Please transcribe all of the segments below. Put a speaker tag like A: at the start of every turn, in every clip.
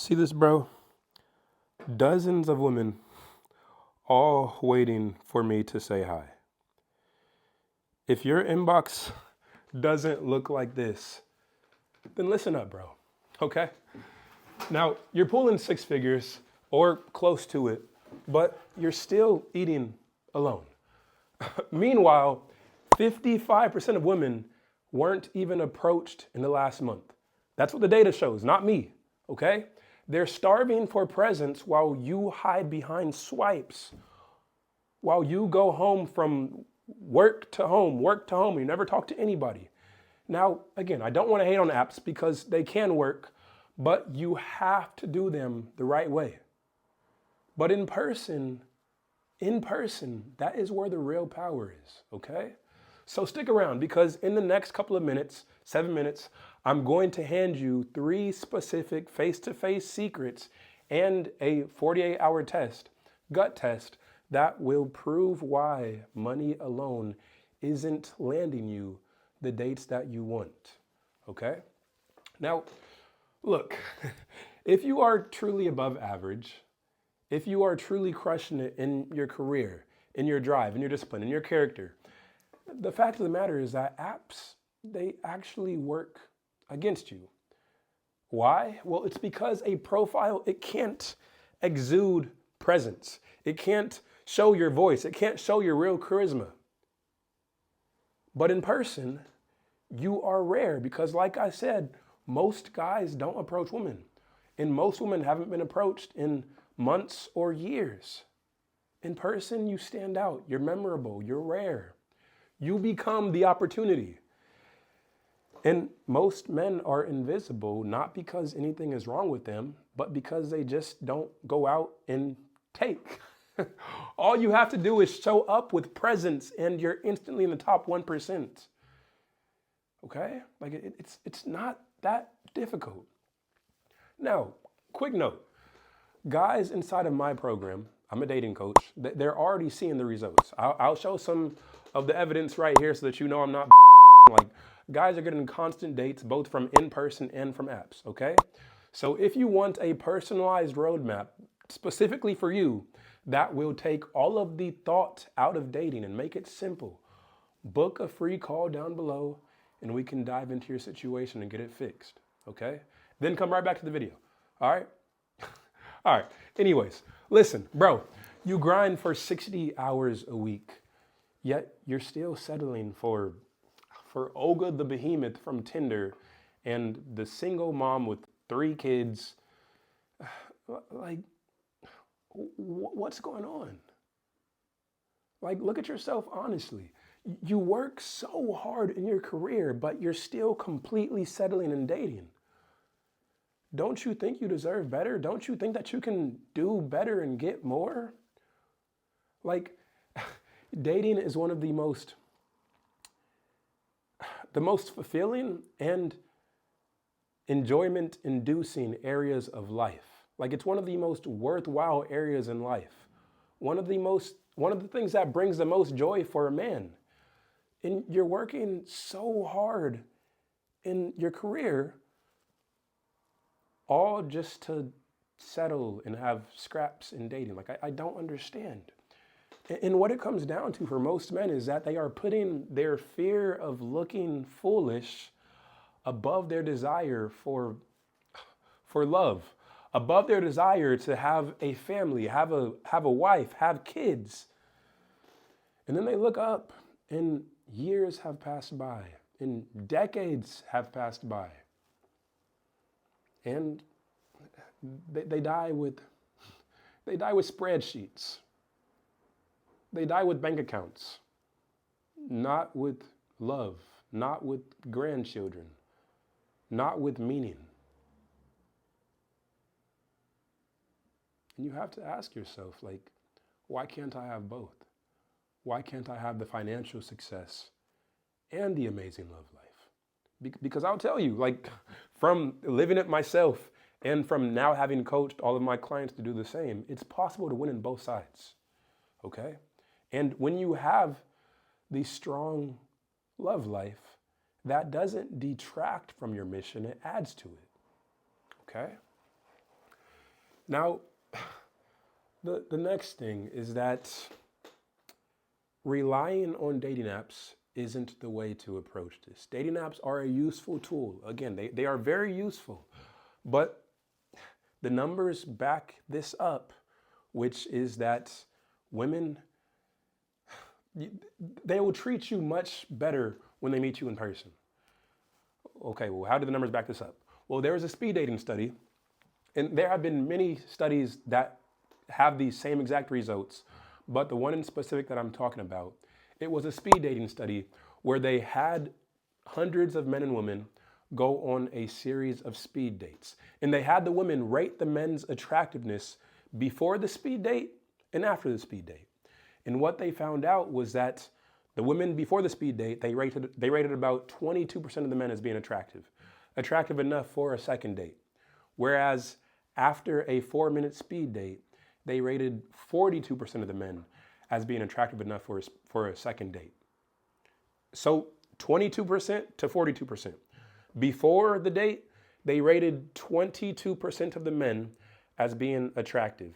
A: See this, bro? Dozens of women all waiting for me to say hi. If your inbox doesn't look like this, then listen up, bro. Okay? Now, you're pulling six figures or close to it, but you're still eating alone. Meanwhile, 55% of women weren't even approached in the last month. That's what the data shows, not me, okay? They're starving for presents while you hide behind swipes, while you go home from work to home, you never talk to anybody. Now, again, I don't want to hate on apps because they can work, but you have to do them the right way. But in person, that is where the real power is, okay? So stick around because in the next couple of minutes, 7 minutes, I'm going to hand you 3 specific face-to-face secrets and a 48-hour test, gut test, that will prove why money alone isn't landing you the dates that you want, okay? Now, look, if you are truly above average, if you are truly crushing it in your career, in your drive, in your discipline, in your character, the fact of the matter is that apps, they actually work against you. Why? Well, it's because a profile, it can't exude presence. It can't show your voice. It can't show your real charisma. But in person, you are rare because, like I said, most guys don't approach women. And most women haven't been approached in months or years. In person, you stand out. You're memorable. You're rare. You become the opportunity. And most men are invisible, not because anything is wrong with them, but because they just don't go out and take. All you have to do is show up with presence and you're instantly in the top 1%. Okay? Like it's not that difficult. Now, quick note. Guys inside of my program, I'm a dating coach, they're already seeing the results. I'll show some of the evidence right here so that you know I'm not like, guys are getting constant dates both from in-person and from apps, okay? So if you want a personalized roadmap specifically for you that will take all of the thought out of dating and make it simple, book a free call down below and we can dive into your situation and get it fixed, okay? Then come right back to the video, all right? All right, anyways, listen, bro, you grind for 60 hours a week, yet you're still settling for Olga the behemoth from Tinder and the single mom with 3 kids. Like, what's going on? Like, look at yourself honestly. You work so hard in your career, but you're still completely settling and dating. Don't you think you deserve better? Don't you think that you can do better and get more? Like, dating is one of the most fulfilling and enjoyment-inducing areas of life. Like, it's one of the most worthwhile areas in life. One of the things that brings the most joy for a man. And you're working so hard in your career, all just to settle and have scraps in dating. Like, I don't understand. And what it comes down to for most men is that they are putting their fear of looking foolish above their desire for love, above their desire to have a family, have a wife, have kids. And then they look up and years have passed by and decades have passed by. And they die with spreadsheets. They die with bank accounts, not with love, not with grandchildren, not with meaning. And you have to ask yourself, like, why can't I have both? Why can't I have the financial success and the amazing love life? Because I'll tell you, like, from living it myself and from now having coached all of my clients to do the same, it's possible to win in both sides, okay? And when you have the strong love life, that doesn't detract from your mission, it adds to it, okay? Now, the next thing is that relying on dating apps isn't the way to approach this. Dating apps are a useful tool. Again, they are very useful, but the numbers back this up, which is that women, they will treat you much better when they meet you in person. Okay, well, how do the numbers back this up? Well, there was a speed dating study, and there have been many studies that have these same exact results, but the one in specific that I'm talking about, it was a speed dating study where they had hundreds of men and women go on a series of speed dates. And they had the women rate the men's attractiveness before the speed date and after the speed date. And what they found out was that the women before the speed date, they rated about 22% of the men as being attractive enough for a second date. Whereas after a 4-minute speed date, they rated 42% of the men as being attractive enough for a second date. So 22% to 42%. Before the date, they rated 22% of the men as being attractive.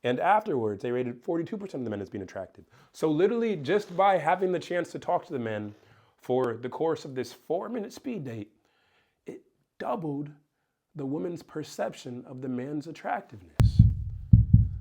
A: And afterwards, they rated 42% of the men as being attractive. So literally just by having the chance to talk to the men for the course of this 4-minute speed date, it doubled the woman's perception of the man's attractiveness.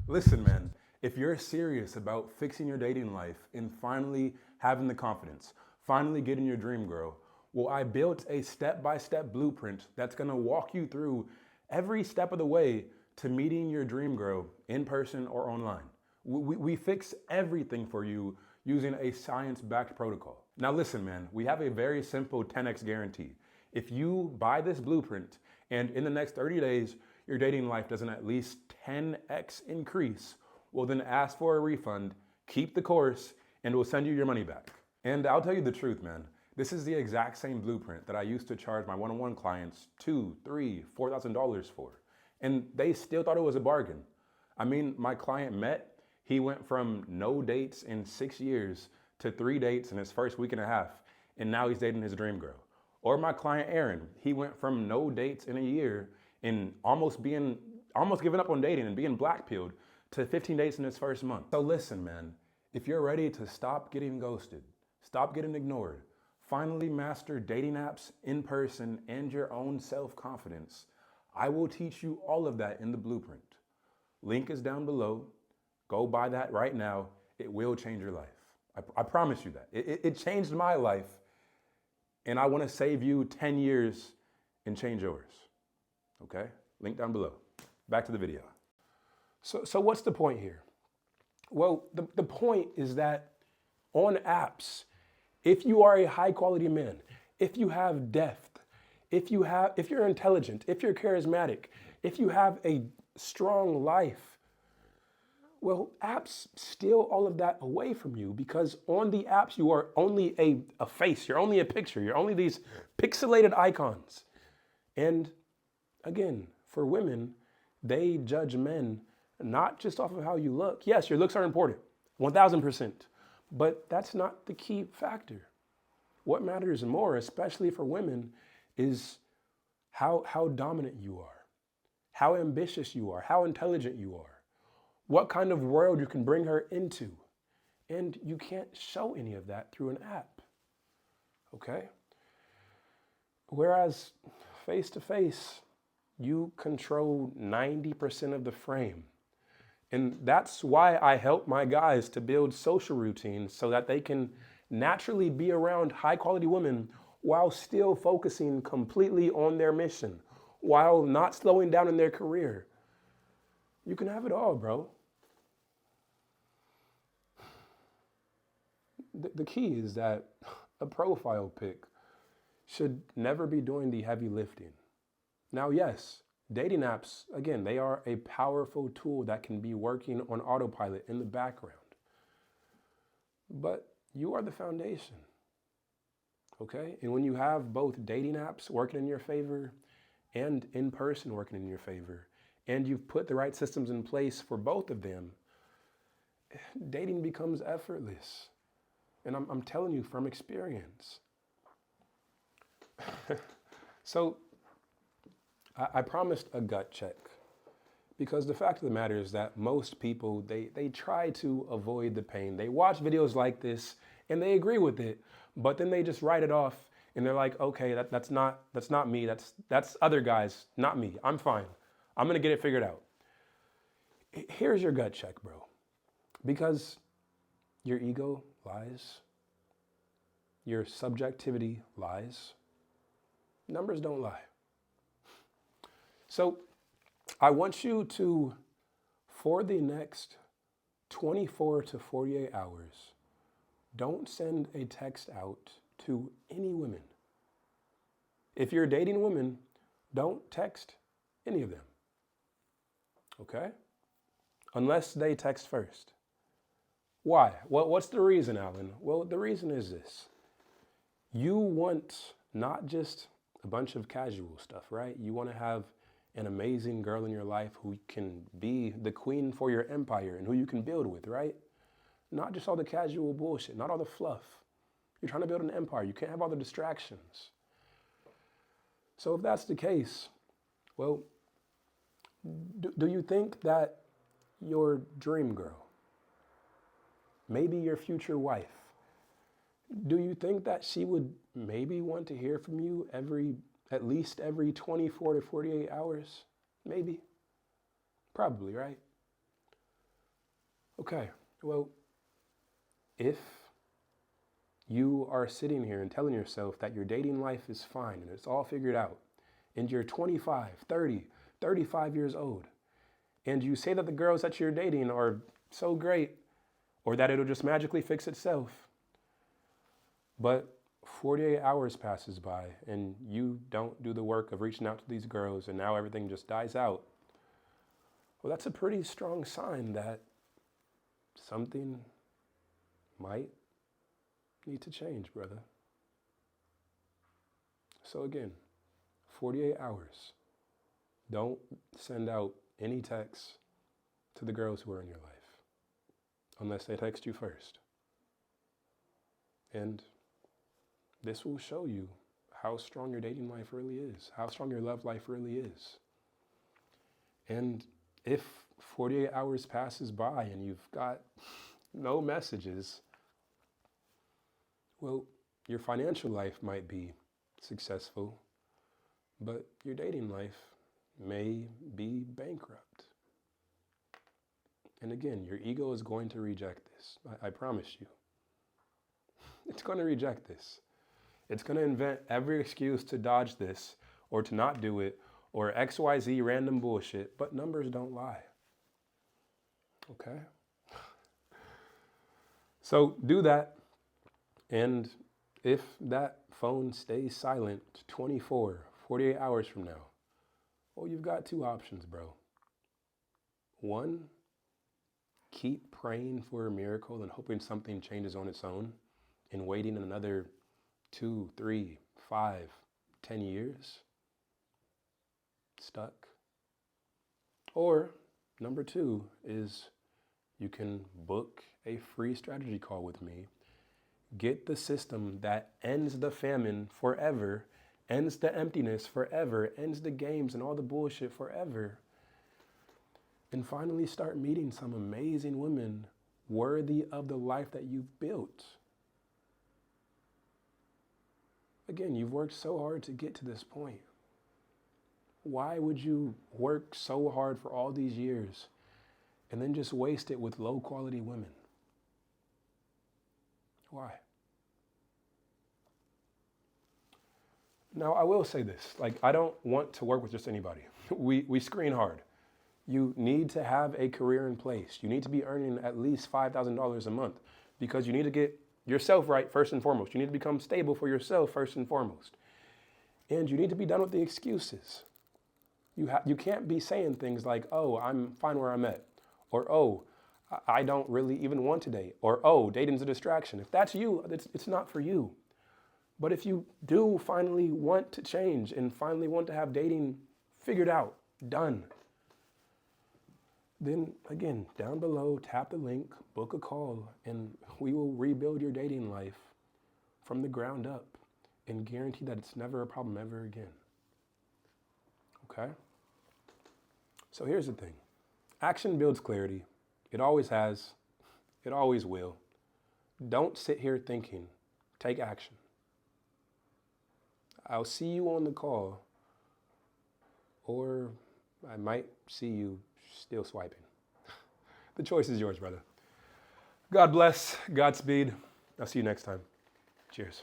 A: Listen, man, if you're serious about fixing your dating life and finally having the confidence, finally getting your dream girl, well, I built a step-by-step blueprint that's gonna walk you through every step of the way to meeting your dream girl in person or online. We fix everything for you using a science-backed protocol. Now listen, man, we have a very simple 10x guarantee. If you buy this blueprint and in the next 30 days, your dating life doesn't at least 10x increase, well then ask for a refund, keep the course, and we'll send you your money back. And I'll tell you the truth, man. This is the exact same blueprint that I used to charge my one-on-one clients $2,000, $3,000, $4,000 for. And they still thought it was a bargain. I mean, my client met, he went from no dates in 6 years to 3 dates in his first week and a half, and now he's dating his dream girl. Or my client Aaron, he went from no dates in a year and almost giving up on dating and being blackpilled to 15 dates in his first month. So listen, man, if you're ready to stop getting ghosted, stop getting ignored, finally master dating apps in person and your own self-confidence, I will teach you all of that in the blueprint. Link is down below. Go buy that right now. It will change your life. I promise you that. It changed my life, and I want to save you 10 years and change yours. Okay? Link down below. Back to the video. So what's the point here? Well, the point is that on apps, if you are a high quality man, if you have depth, if you're intelligent, if you're charismatic, if you have a strong life, well, apps steal all of that away from you because on the apps, you are only a face, you're only a picture, you're only these pixelated icons. And again, for women, they judge men not just off of how you look. Yes, your looks are important, 1000%, but that's not the key factor. What matters more, especially for women, is how dominant you are, how ambitious you are, how intelligent you are, what kind of world you can bring her into. And you can't show any of that through an app, okay? Whereas face-to-face, you control 90% of the frame. And that's why I help my guys to build social routines so that they can naturally be around high-quality women while still focusing completely on their mission, while not slowing down in their career. You can have it all, bro. The key is that a profile pic should never be doing the heavy lifting. Now, yes, dating apps, again, they are a powerful tool that can be working on autopilot in the background. But you are the foundation. Okay? And when you have both dating apps working in your favor and in person working in your favor, and you've put the right systems in place for both of them, dating becomes effortless. And I'm telling you from experience. So I promised a gut check. Because the fact of the matter is that most people, they try to avoid the pain. They watch videos like this and they agree with it, but then they just write it off and they're like, okay, that's not me. That's other guys, not me. I'm fine. I'm gonna get it figured out. Here's your gut check, bro. Because your ego lies, your subjectivity lies, numbers don't lie. So I want you to, for the next 24 to 48 hours, don't send a text out to any women. If you're dating women, don't text any of them. Okay? Unless they text first. Why? What's the reason, Alan? Well, the reason is this. You want not just a bunch of casual stuff, right? You want to have an amazing girl in your life who can be the queen for your empire and who you can build with, right? Not just all the casual bullshit, not all the fluff. You're trying to build an empire. You can't have all the distractions. So if that's the case, well, do you think that your dream girl, maybe your future wife, do you think that she would maybe want to hear from you at least every 24 to 48 hours? Maybe. Probably, right? Okay, well, if you are sitting here and telling yourself that your dating life is fine and it's all figured out, and you're 25, 30, 35 years old, and you say that the girls that you're dating are so great, or that it'll just magically fix itself, but 48 hours passes by and you don't do the work of reaching out to these girls and now everything just dies out, well, that's a pretty strong sign that something might need to change, brother. So again, 48 hours. Don't send out any texts to the girls who are in your life unless they text you first. And this will show you how strong your dating life really is, how strong your love life really is. And if 48 hours passes by and you've got no messages, well, your financial life might be successful, but your dating life may be bankrupt. And again, your ego is going to reject this. I promise you. It's going to reject this. It's going to invent every excuse to dodge this or to not do it or XYZ random bullshit, but numbers don't lie. Okay? So do that. And if that phone stays silent 24, 48 hours from now, well, you've got two options, bro. One, keep praying for a miracle and hoping something changes on its own and waiting another 2, 3, 5, 10 years stuck. Or number two is you can book a free strategy call with me, get the system that ends the famine forever, ends the emptiness forever, ends the games and all the bullshit forever, and finally start meeting some amazing women worthy of the life that you've built. Again, you've worked so hard to get to this point. Why would you work so hard for all these years and then just waste it with low quality women? Why? Now, I will say this, I don't want to work with just anybody. We screen hard. You need to have a career in place. You need to be earning at least $5,000 a month because you need to get yourself right first and foremost. You need to become stable for yourself first and foremost. And you need to be done with the excuses. You can't be saying things like, oh, I'm fine where I'm at. Or, oh, I don't really even want to date. Or, oh, dating's a distraction. If that's you, it's not for you. But if you do finally want to change and finally want to have dating figured out, done, then again, down below, tap the link, book a call, and we will rebuild your dating life from the ground up and guarantee that it's never a problem ever again. Okay? So here's the thing. Action builds clarity. It always has. It always will. Don't sit here thinking. Take action. I'll see you on the call, or I might see you still swiping. The choice is yours, brother. God bless. Godspeed. I'll see you next time. Cheers.